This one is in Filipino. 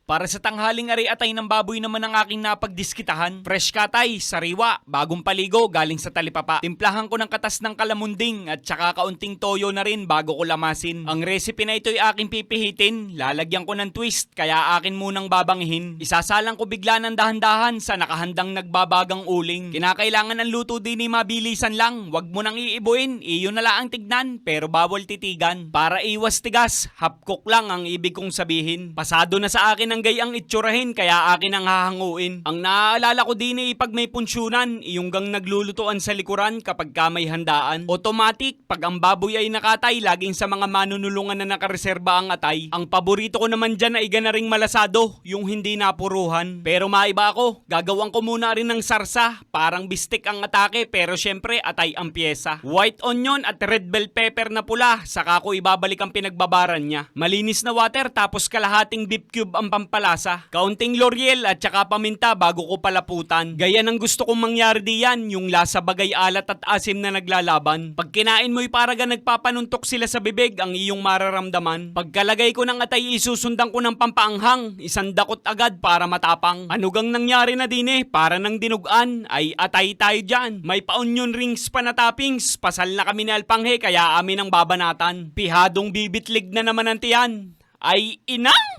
Para sa tanghaling ari atay ng baboy naman ang aking napagdiskitahan. Fresh katay, sariwa, bagong paligo galing sa talipapa. Timplahan ko ng katas ng kalamunding at saka kaunting toyo na rin bago ko lamasin. Ang recipe na ito ay aking pipihitin. Lalagyan ko ng twist kaya akin munang babangihin. Isasalang ko bigla ng dahan-dahan sa nakahandang nagbabagang uling. Kinakailangan ng luto din ay mabilisan lang. Wag mo nang iibuin, iyon na lang ang tignan pero bawal titigan. Para iwas tigas, half cook lang ang ibig kong sabihin. Pasado na sa akin ang gayang itsurahin kaya akin ang hahanguin. Ang naaalala ko din ay pag may punsyonan, iyong gang naglulutuan sa likuran kapag ka may handaan. Automatic, pag ang baboy ay nakatay, laging sa mga manunulungan na nakareserba ang atay. Ang paborito ko naman dyan ay ganaring malasado, yung hindi napuruhan. Pero maiba ako, gagawin ko muna rin ng sarsa, parang bistik ang atake pero syempre atay ang pyesa. White onion at red bell pepper na pula, saka ko ibabalik ang pinagbabaran niya. Malinis na water tapos kalahating beef cube ang pampalasa. Kaunting L'Oreal at saka paminta bago ko palaputan. Gaya ng gusto kong mangyari diyan, yung lasa bagay alat at asim na naglalaban. Pag kinain mo'y paraga nagpapanuntok sila sa bibig ang iyong mararamdaman. Pagkalagay ko ng atay isusundan ko ng pampaanghang, isang dakot agad para matapang. Ano gang nangyari na din para nang dinugan ay atay tayo dyan. May pa-onion rings pa na toppings, pasal na kami ni Alpanghe kaya amin ang babanatan. Pihadong bibitlig na naman ang tiyan. Ay inang!